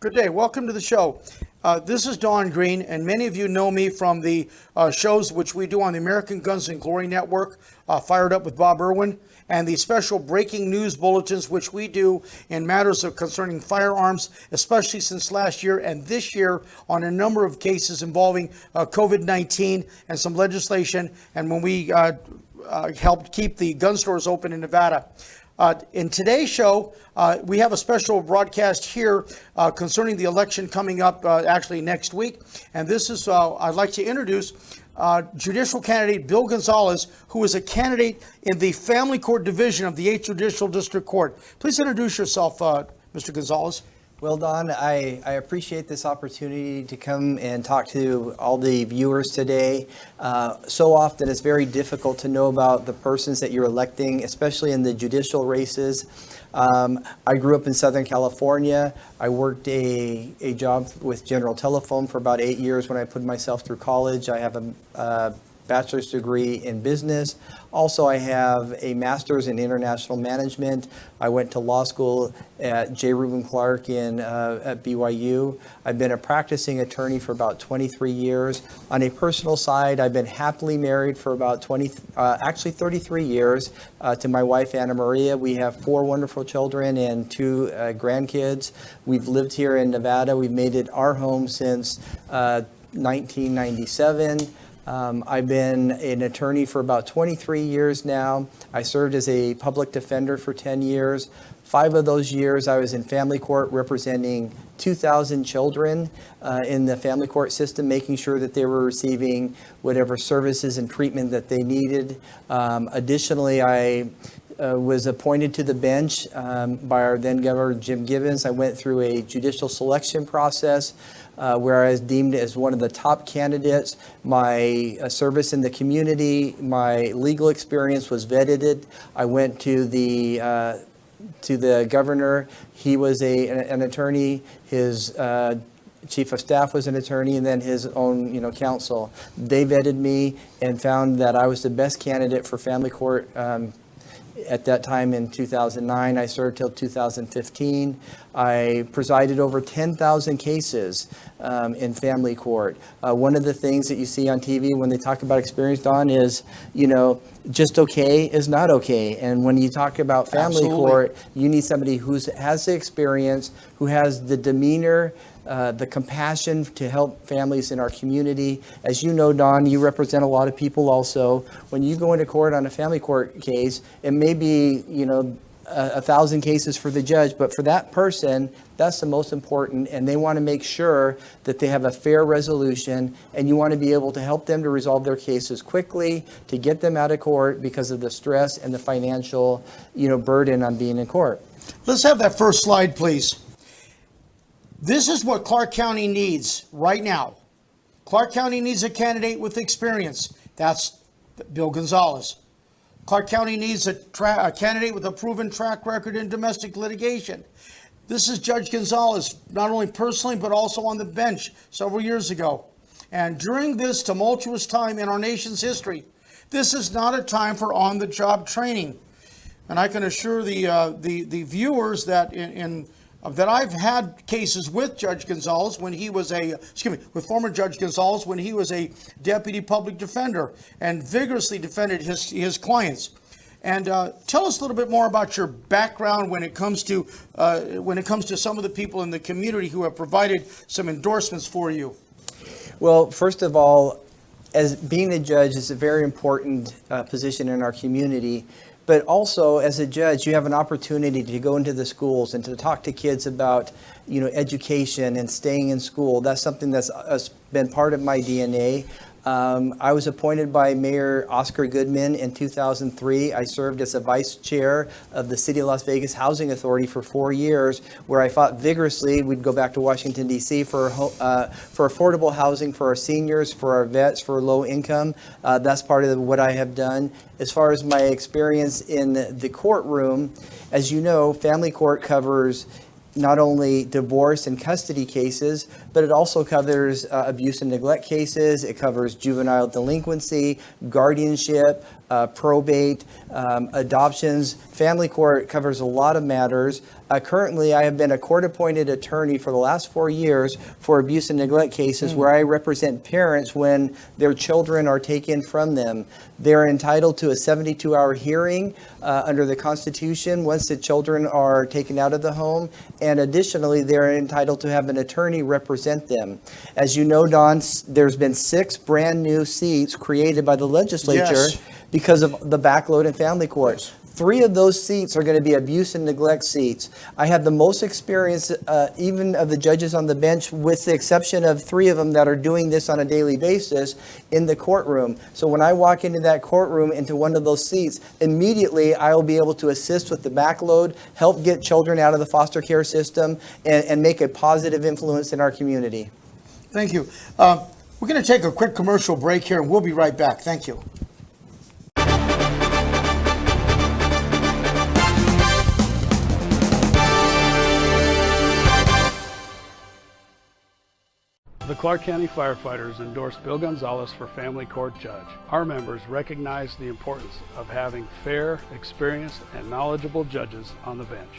Good day. Welcome to the show. This is Don Green, and many of you know me from the shows which we do on the American Guns and Glory Network, Fired Up with Bob Irwin, and the special breaking news bulletins which we do in matters of concerning firearms, especially since last year and this year on a number of cases involving COVID-19 and some legislation, and when we helped keep the gun stores open in Nevada. In today's show, we have a special broadcast here concerning the election coming up actually next week. And this is, I'd like to introduce judicial candidate Bill Gonzalez, who is a candidate in the Family Court Division of the 8th Judicial District Court. Please introduce yourself, Mr. Gonzalez. Well, Don, I appreciate this opportunity to come and talk to all the viewers today. So often it's very difficult to know about the persons that you're electing, especially in the judicial races. I grew up in Southern California. I worked a job with General Telephone for about 8 years when I put myself through college. I have a bachelor's degree in business. Also, I have a master's in international management. I went to law school at J. Reuben Clark at BYU. I've been a practicing attorney for about 23 years. On a personal side, I've been happily married for about 33 years to my wife, Anna Maria. We have 4 wonderful children and 2 grandkids. We've lived here in Nevada. We've made it our home since 1997. I've been an attorney for about 23 years now. I served as a public defender for 10 years. 5 of those years I was in family court representing 2,000 children in the family court system, making sure that they were receiving whatever services and treatment that they needed. Additionally, I was appointed to the bench by our then Governor Jim Gibbons. I went through a judicial selection process where I was deemed as one of the top candidates. My service in the community, my legal experience was vetted. I went to the governor. He was an attorney. His chief of staff was an attorney, and then his own counsel. They vetted me and found that I was the best candidate for family court. At that time in 2009, I served till 2015. I presided over 10,000 cases in family court. One of the things that you see on TV when they talk about experience, Don, is, just okay is not okay. And when you talk about family court, you need somebody who has the experience, who has the demeanor, the compassion to help families in our community. As you know, Don, you represent a lot of people also. When you go into court on a family court case, it may be, 1,000 cases for the judge, but for that person, that's the most important, and they want to make sure that they have a fair resolution, and you want to be able to help them to resolve their cases quickly, to get them out of court because of the stress and the financial, burden on being in court. Let's have that first slide, please. This is what Clark County needs right now. Clark County needs a candidate with experience. That's Bill Gonzalez. Clark County needs a candidate with a proven track record in domestic litigation. This is Judge Gonzalez, not only personally, but also on the bench several years ago. And during this tumultuous time in our nation's history, this is not a time for on-the-job training. And I can assure the viewers that that I've had cases with Judge Gonzalez when he was with former Judge Gonzalez when he was a deputy public defender and vigorously defended his clients. And tell us a little bit more about your background when it comes to some of the people in the community who have provided some endorsements for you. Well, first of all, as being a judge is a very important position in our community. But also, as a judge, you have an opportunity to go into the schools and to talk to kids about, education and staying in school. That's something that's been part of my DNA. I was appointed by Mayor Oscar Goodman in 2003. I served as a vice chair of the City of Las Vegas Housing Authority for 4 years, where I fought vigorously. We'd go back to Washington, D.C. for affordable housing for our seniors, for our vets, for low income. That's part of what I have done. As far as my experience in the courtroom, as you know, family court covers not only divorce and custody cases, but it also covers abuse and neglect cases. It covers juvenile delinquency, guardianship, probate, adoptions. Family court covers a lot of matters. Currently, I have been a court-appointed attorney for the last 4 years for abuse and neglect cases where I represent parents when their children are taken from them. They're entitled to a 72-hour hearing under the Constitution once the children are taken out of the home, and additionally, they're entitled to have an attorney represent them. As you know, Don, there's been 6 brand new seats created by the legislature because of the backload in family court. 3 of those seats are going to be abuse and neglect seats. I have the most experience, even of the judges on the bench, with the exception of 3 of them that are doing this on a daily basis in the courtroom. So when I walk into that courtroom, into one of those seats, immediately I will be able to assist with the backload, help get children out of the foster care system, and make a positive influence in our community. Thank you. We're going to take a quick commercial break here, and we'll be right back. Thank you. The Clark County firefighters endorsed Bill Gonzalez for family court judge. Our members recognize the importance of having fair, experienced, and knowledgeable judges on the bench.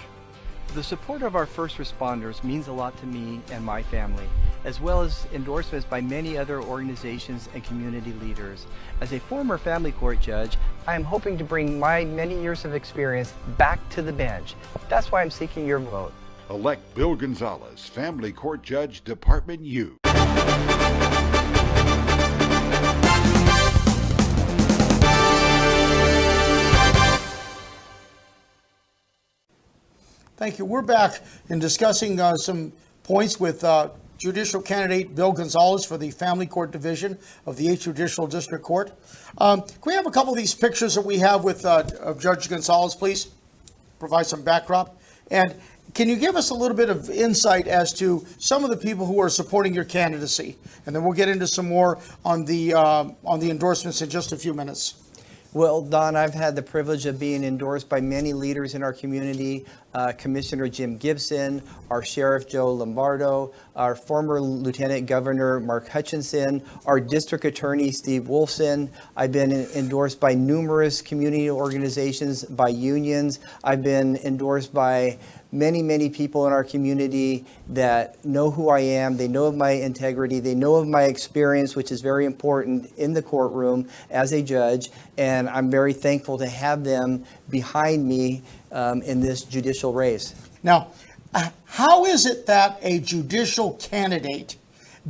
The support of our first responders means a lot to me and my family, as well as endorsements by many other organizations and community leaders. As a former family court judge, I am hoping to bring my many years of experience back to the bench. That's why I'm seeking your vote. Elect Bill Gonzalez, Family Court Judge, Department U. Thank you. We're back in discussing some points with judicial candidate Bill Gonzalez for the Family Court Division of the 8th Judicial District Court. Can we have a couple of these pictures that we have with of Judge Gonzalez, please? Provide some backdrop. And can you give us a little bit of insight as to some of the people who are supporting your candidacy? And then we'll get into some more on the endorsements in just a few minutes. Well, Don, I've had the privilege of being endorsed by many leaders in our community. Commissioner Jim Gibson, our Sheriff Joe Lombardo, our former Lieutenant Governor Mark Hutchinson, our District Attorney Steve Wolfson. I've been endorsed by numerous community organizations, by unions. I've been endorsed by many people in our community that know who I am. They know of my integrity. They know of my experience, which is very important in the courtroom as a judge. And I'm very thankful to have them behind me in this judicial race. Now, how is it that a judicial candidate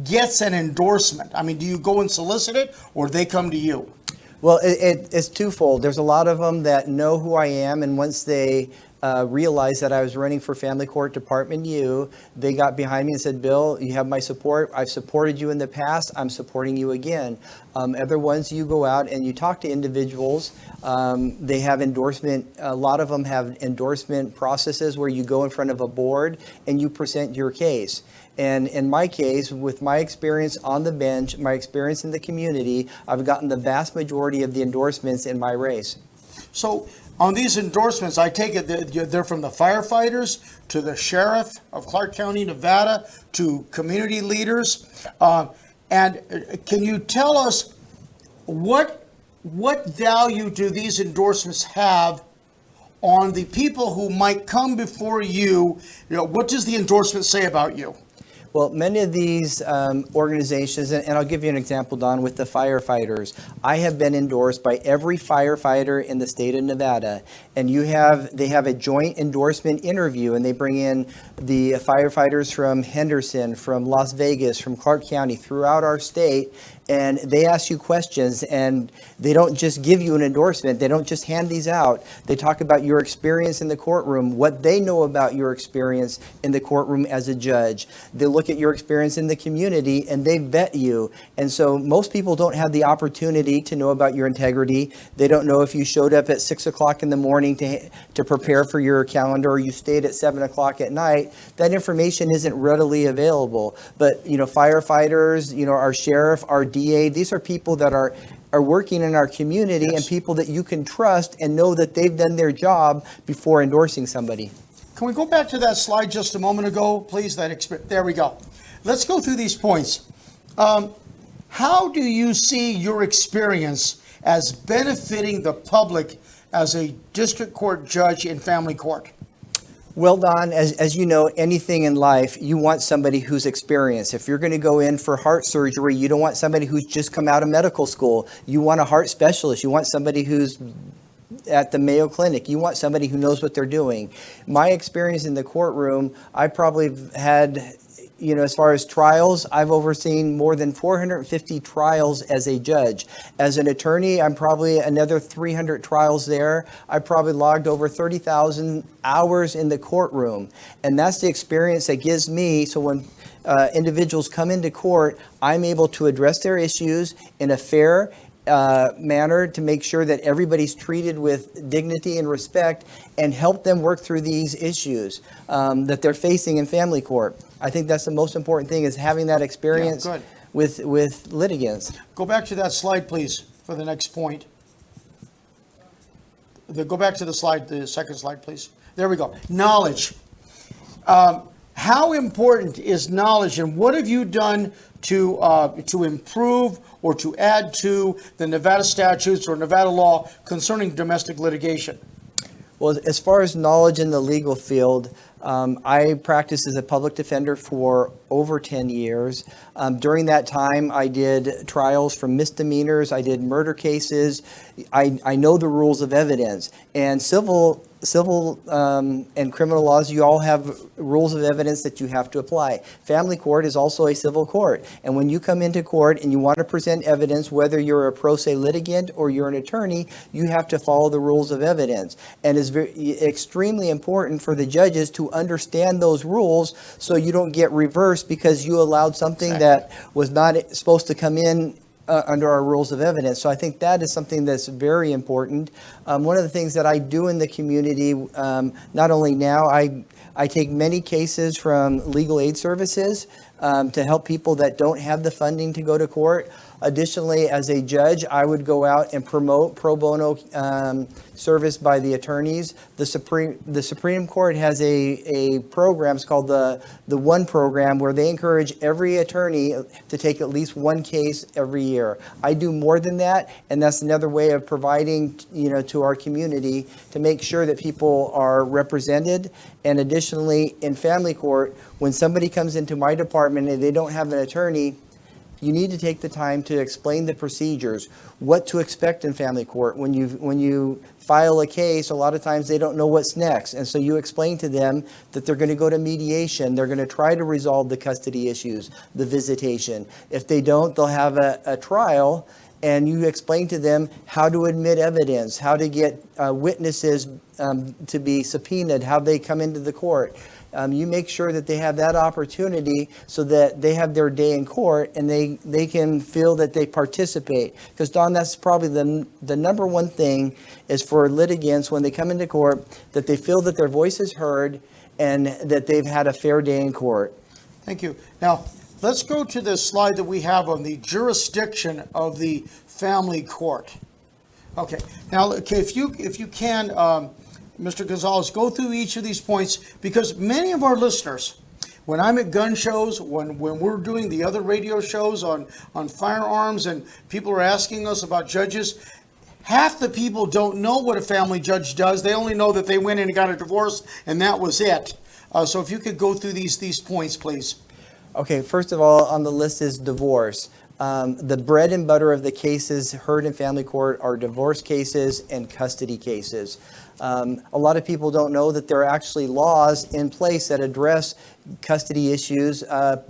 gets an endorsement? I mean, do you go and solicit it, or do they come to you? Well, it's twofold. There's a lot of them that know who I am, and once they realized that I was running for Family Court Department U, they got behind me and said, Bill, you have my support. I've supported you in the past. I'm supporting you again. Other ones, you go out and you talk to individuals. They have endorsement. A lot of them have endorsement processes where you go in front of a board and you present your case. And in my case, with my experience on the bench, my experience in the community, I've gotten the vast majority of the endorsements in my race. So on these endorsements, I take it that they're from the firefighters to the sheriff of Clark County, Nevada, to community leaders. And can you tell us what value do these endorsements have on the people who might come before you? You know, what does the endorsement say about you? Well, many of these organizations, and I'll give you an example, Don, with the firefighters. I have been endorsed by every firefighter in the state of Nevada, and they have a joint endorsement interview, and they bring in the firefighters from Henderson, from Las Vegas, from Clark County, throughout our state, and they ask you questions, and they don't just give you an endorsement. They don't just hand these out. They talk about your experience in the courtroom, what they know about your experience in the courtroom as a judge. They look at your experience in the community, and they vet you. And so most people don't have the opportunity to know about your integrity. They don't know if you showed up at 6 o'clock in the morning to prepare for your calendar, or you stayed at 7 o'clock at night. That information isn't readily available. But, firefighters, our sheriff, our DA, these are people that are working in our community, yes, and people that you can trust and know that they've done their job before endorsing somebody. Can we go back to that slide just a moment ago, please? There we go. Let's go through these points. How do you see your experience as benefiting the public as a district court judge in family court? Well, Don, as you know, anything in life, you want somebody who's experienced. If you're going to go in for heart surgery, you don't want somebody who's just come out of medical school. You want a heart specialist. You want somebody who's at the Mayo Clinic. You want somebody who knows what they're doing. My experience in the courtroom, I probably had, as far as trials, I've overseen more than 450 trials as a judge. As an attorney, I'm probably another 300 trials there. I probably logged over 30,000 hours in the courtroom. And that's the experience that gives me, so when individuals come into court, I'm able to address their issues in a fair manner to make sure that everybody's treated with dignity and respect and help them work through these issues that they're facing in family court. I think that's the most important thing, is having that experience with litigants. Go back to that slide, please, for the next point. Go back to the slide, the second slide, please. There we go. Knowledge. How important is knowledge, and what have you done to improve or to add to the Nevada statutes or Nevada law concerning domestic litigation? Well, as far as knowledge in the legal field, I practiced as a public defender for over 10 years. During that time, I did trials for misdemeanors. I did murder cases. I know the rules of evidence. And civil and criminal laws, you all have rules of evidence that you have to apply. Family court is also a civil court. And when you come into court and you want to present evidence, whether you're a pro se litigant or you're an attorney, you have to follow the rules of evidence. And it's extremely important for the judges to understand those rules so you don't get reversed because you allowed something that was not supposed to come in under our rules of evidence. So I think that is something that's very important. One of the things that I do in the community, not only now, I take many cases from legal aid services to help people that don't have the funding to go to court. Additionally, as a judge, I would go out and promote pro bono service by the attorneys. The Supreme Court has a program, it's called the One Program, where they encourage every attorney to take at least one case every year. I do more than that, and that's another way of providing, to our community to make sure that people are represented. And additionally, in family court, when somebody comes into my department and they don't have an attorney, you need to take the time to explain the procedures, what to expect in family court. When you file a case, a lot of times they don't know what's next. And so you explain to them that they're going to go to mediation. They're going to try to resolve the custody issues, the visitation. If they don't, they'll have a trial. And you explain to them how to admit evidence, how to get witnesses to be subpoenaed, how they come into the court. You make sure that they have that opportunity so that they have their day in court and they can feel that they participate. Because, Don, that's probably the number one thing is for litigants when they come into court, that they feel that their voice is heard and that they've had a fair day in court. Thank you. Now, let's go to the slide that we have on the jurisdiction of the family court. Okay. Now, if you can, Mr. Gonzalez, go through each of these points, because many of our listeners, when I'm at gun shows, when we're doing the other radio shows on firearms and people are asking us about judges, half the people don't know what a family judge does. They only know that they went in and got a divorce and that was it. So if you could go through these points, please. Okay, first of all, on the list is divorce. The bread and butter of the cases heard in family court are divorce cases and custody cases. A lot of people don't know that there are actually laws in place that address custody issues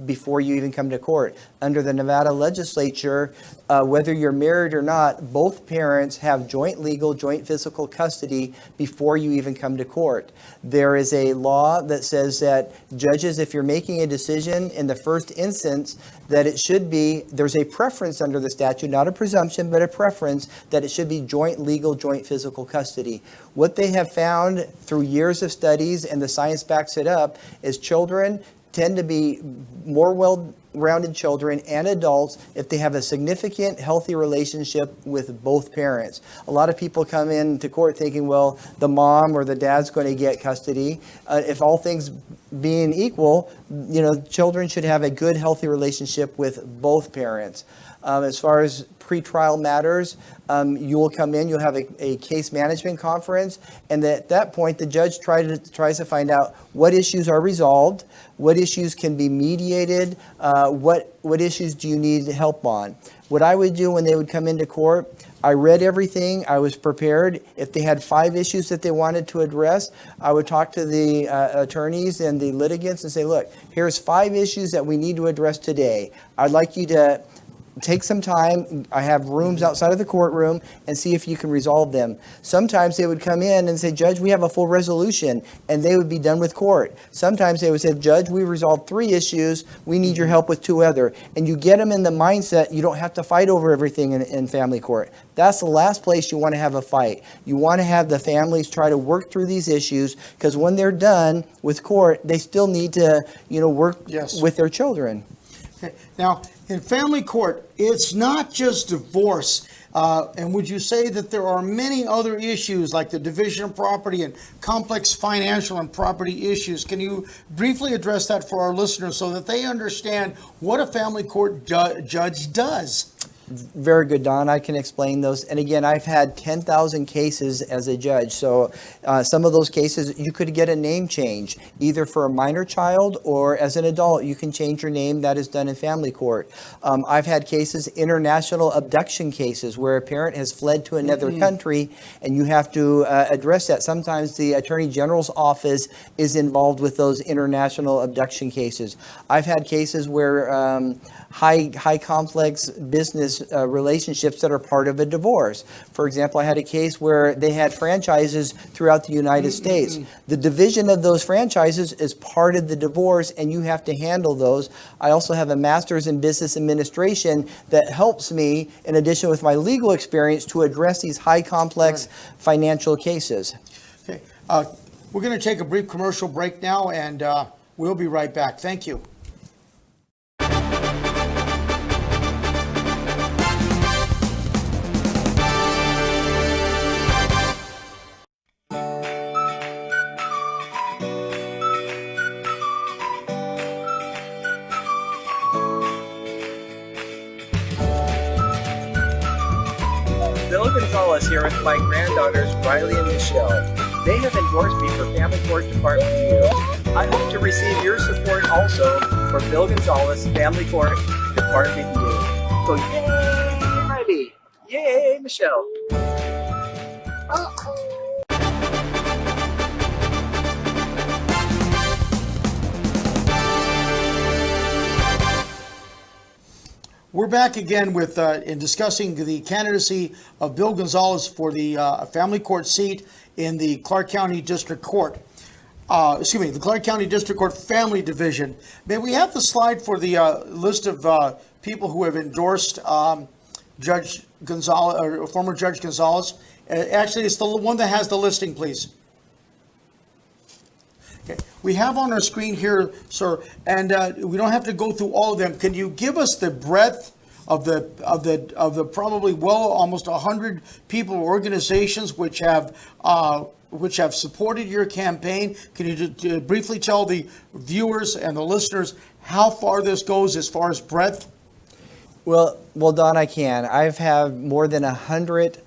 before you even come to court. Under the Nevada legislature, whether you're married or not, both parents have joint legal, joint physical custody before you even come to court. There is a law that says that judges, if you're making a decision in the first instance, that it should be, there's a preference under the statute, not a presumption, but a preference that it should be joint legal, joint physical custody. What they have found through years of studies, and the science backs it up, is children tend to be more well-rounded children and adults if they have a significant, healthy relationship with both parents. A lot of people come into court thinking, well, the mom or the dad's going to get custody. If all things being equal, children should have a good, healthy relationship with both parents. As far as pretrial matters, you will come in, you'll have a case management conference, and at that point, the judge tries to find out what issues are resolved, what issues can be mediated, what issues do you need help on. What I would do when they would come into court, I read everything, I was prepared. If they had 5 issues that they wanted to address, I would talk to the attorneys and the litigants and say, look, here's 5 issues that we need to address today. I'd like you to take some time. I have rooms outside of the courtroom, and see if you can resolve them. Sometimes they would come in and say, Judge, we have a full resolution, and they would be done with court. Sometimes they would say, Judge, we resolved 3 issues. We need your help with 2 other. And you get them in the mindset you don't have to fight over everything in family court. That's the last place you want to have a fight. You want to have the families try to work through these issues, because when they're done with court, they still need to, work with their children. Okay. Now, in family court, it's not just divorce. And would you say that there are many other issues like the division of property and complex financial and property issues? Can you briefly address that for our listeners so that they understand what a family court judge does? Very good, Don. I can explain those. And again, I've had 10,000 cases as a judge. So some of those cases, you could get a name change, either for a minor child or as an adult, you can change your name. That is done in family court. I've had cases, international abduction cases, where a parent has fled to another country and you have to address that. Sometimes the Attorney General's office is involved with those international abduction cases. I've had cases where high complex business relationships that are part of a divorce. For example, I had a case where they had franchises throughout the United States. The division of those franchises is part of the divorce, and you have to handle those. I also have a master's in business administration that helps me, in addition with my legal experience, to address these high complex financial cases. Okay. We're going to take a brief commercial break now, and we'll be right back. Thank you. Bill Gonzalez here with my granddaughters, Riley and Michelle. They have endorsed me for Family Court Department U. I hope to receive your support also for Bill Gonzalez Family Court Department U. So yay, Riley! Yay, Michelle! We're back again with in discussing the candidacy of Bill Gonzalez for the family court seat in the Clark County District Court. The Clark County District Court Family Division. May we have the slide for the list of people who have endorsed Judge Gonzalez, or former Judge Gonzalez? Actually, it's the one that has the listing, please. Okay. We have on our screen here, sir, and we don't have to go through all of them. Can you give us the breadth of the probably almost 100 people or organizations which have supported your campaign? Can you briefly tell the viewers and the listeners how far this goes as far as breadth? Well, Don, I can. I've had more than 100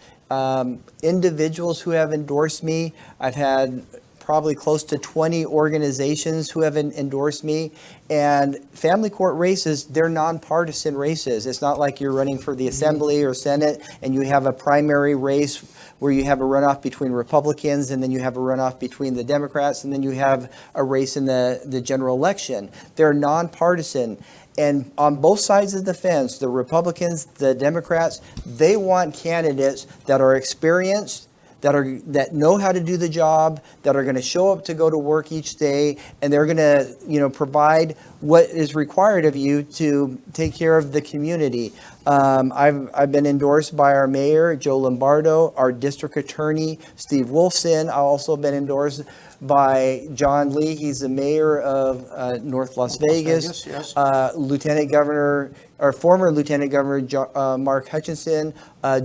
individuals who have endorsed me. I've had probably close to 20 organizations who have endorsed me. And family court races, they're nonpartisan races. It's not like you're running for the Assembly or Senate and you have a primary race where you have a runoff between Republicans, and then you have a runoff between the Democrats, and then you have a race in the general election. They're nonpartisan. And on both sides of the fence, the Republicans, the Democrats, they want candidates that are experienced, that know how to do the job, that are going to show up to go to work each day, and they're going to, provide what is required of you to take care of the community. I've been endorsed by our mayor, Joe Lombardo, our district attorney, Steve Wolfson. I've also been endorsed by John Lee. He's the mayor of North Las Vegas. Yes. Lieutenant Governor, or former Lieutenant Governor Mark Hutchinson,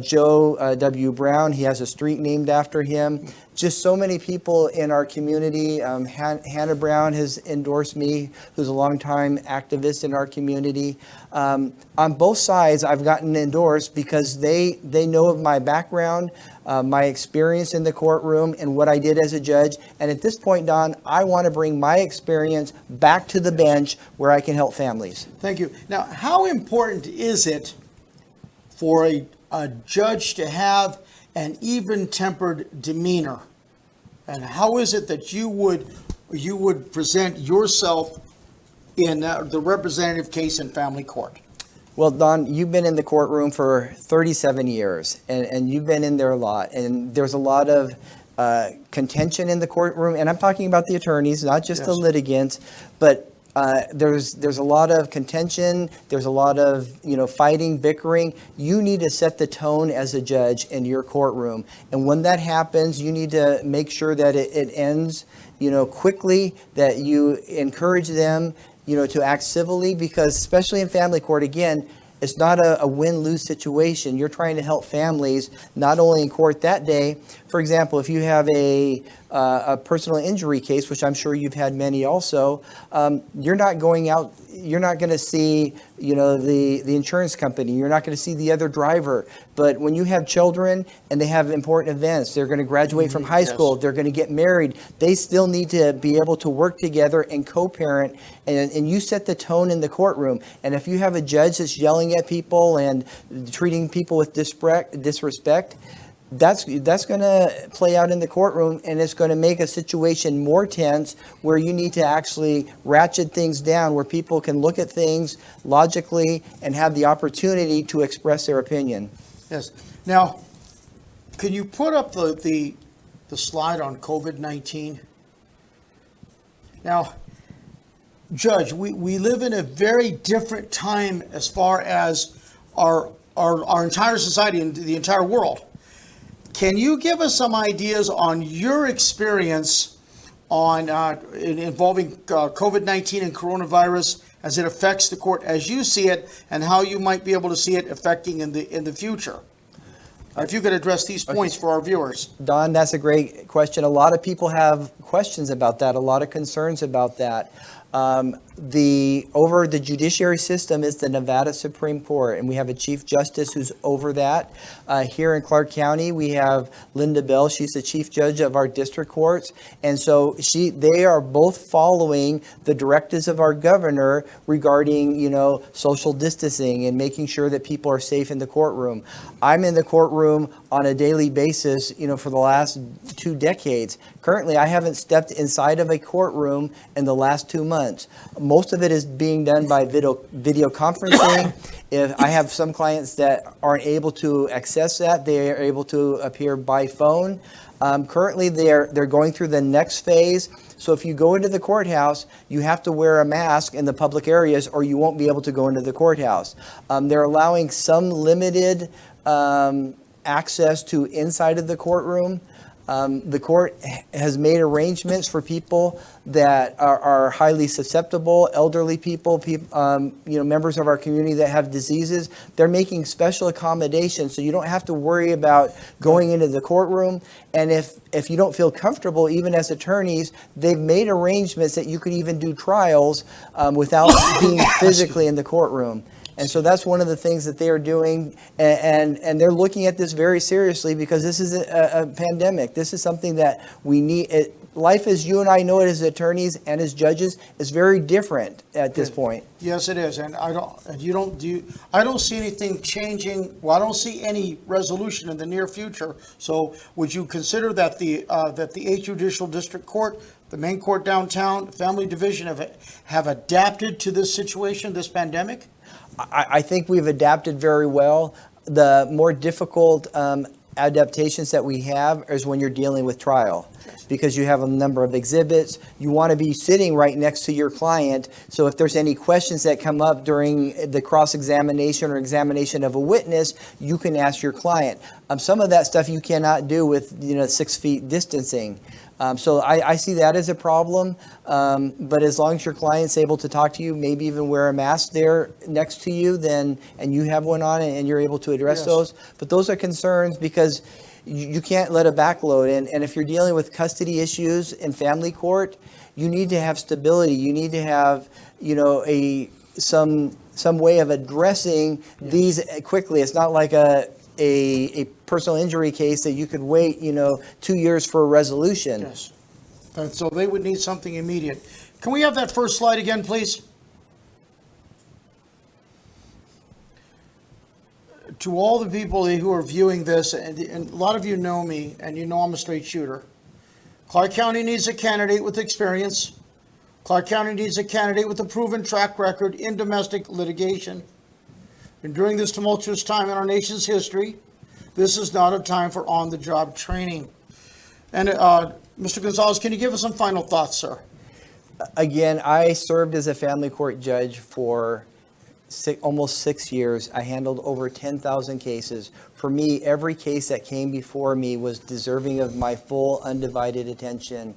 Joe W. Brown. He has a street named after him. just so many people in our community. Hannah Brown has endorsed me, who's a longtime activist in our community. On both sides, I've gotten endorsed because they know of my background, my experience in the courtroom, and what I did as a judge. And at this point, Don, I want to bring my experience back to the bench where I can help families. Thank you. Now, how important is it for a judge to have an even-tempered demeanor? And how is it that you would present yourself in the representative case in family court? Well, Don, you've been in the courtroom for 37 years, and you've been in there a lot. And there's a lot of contention in the courtroom, and I'm talking about the attorneys, not just the litigants, but there's a lot of contention. There's a lot of fighting, bickering. You need to set the tone as a judge in your courtroom, and when that happens, you need to make sure that it ends quickly. That you encourage them to act civilly, because especially in family court, again, it's not a win-lose situation. You're trying to help families, not only in court that day. For example, if you have a personal injury case, which I'm sure you've had many also, you're not going out, you're not going to see, the insurance company. You're not going to see the other driver. But when you have children and they have important events, they're going to graduate from high school, they're going to get married, they still need to be able to work together and co-parent, and you set the tone in the courtroom. And if you have a judge that's yelling at people and treating people with disrespect, that's going to play out in the courtroom, and it's going to make a situation more tense, where you need to actually ratchet things down, where people can look at things logically and have the opportunity to express their opinion. Yes. Now, can you put up the slide on COVID-19? Now, Judge, we live in a very different time as far as our entire society and the entire world. Can you give us some ideas on your experience on involving COVID-19 and coronavirus as it affects the court as you see it, and how you might be able to see it affecting in the future? If you could address these points for our viewers. Don, that's a great question. A lot of people have questions about that, a lot of concerns about that. Over the judiciary system is the Nevada Supreme Court, and we have a Chief Justice who's over that. Here in Clark County, we have Linda Bell. She's the Chief Judge of our district courts, and so they are both following the directives of our governor regarding, social distancing and making sure that people are safe in the courtroom. I'm in the courtroom on a daily basis, for the last 2 decades. Currently, I haven't stepped inside of a courtroom in the last 2 months. Most of it is being done by video conferencing. If I have some clients that aren't able to access that, they are able to appear by phone. Currently, they're going through the next phase. So if you go into the courthouse, you have to wear a mask in the public areas, or you won't be able to go into the courthouse. They're allowing some limited access to inside of the courtroom. The court has made arrangements for people that are highly susceptible, elderly people, members of our community that have diseases. They're making special accommodations, so you don't have to worry about going into the courtroom. And if you don't feel comfortable, even as attorneys, they've made arrangements that you could even do trials without being physically in the courtroom. And so that's one of the things that they are doing, and they're looking at this very seriously, because this is a pandemic. This is something that we need. Life as you and I know it as attorneys and as judges is very different at this point. Yes, it is, and I don't see anything changing. Well, I don't see any resolution in the near future. So, would you consider that the 8th Judicial District Court, the main court downtown, the Family Division have adapted to this situation, this pandemic? I think we've adapted very well. The more difficult adaptations that we have is when you're dealing with trial, because you have a number of exhibits. You want to be sitting right next to your client, so if there's any questions that come up during the cross-examination or examination of a witness, you can ask your client. Some of that stuff you cannot do with 6 feet distancing. So I see that as a problem, but as long as your client's able to talk to you, maybe even wear a mask there next to you, and you have one on and you're able to address those. But those are concerns, because you can't let a backload in. And if you're dealing with custody issues in family court, you need to have stability. You need to have, some way of addressing these quickly. It's not like a personal injury case that you could wait, 2 years for a resolution. Yes. And so they would need something immediate. Can we have that first slide again, please? To all the people who are viewing this, and a lot of you know me, and you know I'm a straight shooter. Clark County needs a candidate with experience. Clark County needs a candidate with a proven track record in domestic litigation. And during this tumultuous time in our nation's history, this is not a time for on-the-job training. And Mr. Gonzalez, can you give us some final thoughts, sir? Again, I served as a family court judge for almost 6 years. I handled over 10,000 cases. For me, every case that came before me was deserving of my full undivided attention.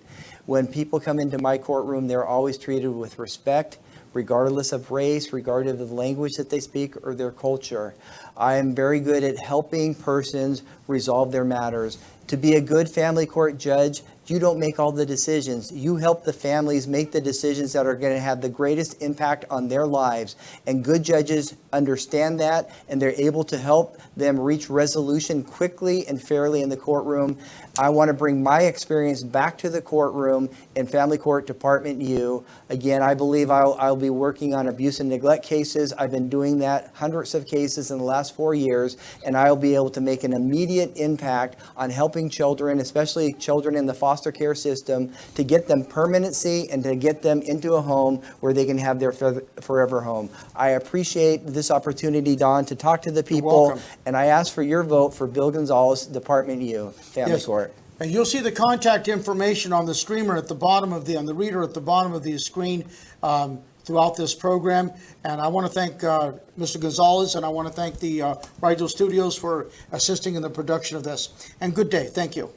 When people come into my courtroom, they're always treated with respect, regardless of race, regardless of the language that they speak or their culture. I am very good at helping persons resolve their matters. To be a good family court judge, you don't make all the decisions. You help the families make the decisions that are going to have the greatest impact on their lives. And good judges understand that, and they're able to help them reach resolution quickly and fairly in the courtroom. I want to bring my experience back to the courtroom in Family Court Department U. Again, I believe I'll be working on abuse and neglect cases. I've been doing that, hundreds of cases in the last 4 years, and I'll be able to make an immediate impact on helping children, especially children in the foster care system, to get them permanency and to get them into a home where they can have their forever home. I appreciate this opportunity, Don, to talk to the people, welcome. and I ask for your vote for Bill Gonzalez, Department U, Family Yes. Court. And you'll see the contact information on the streamer at the bottom of on the reader at the bottom of the screen throughout this program. And I want to thank Mr. Gonzalez, and I want to thank the Radio Studios for assisting in the production of this. And good day. Thank you.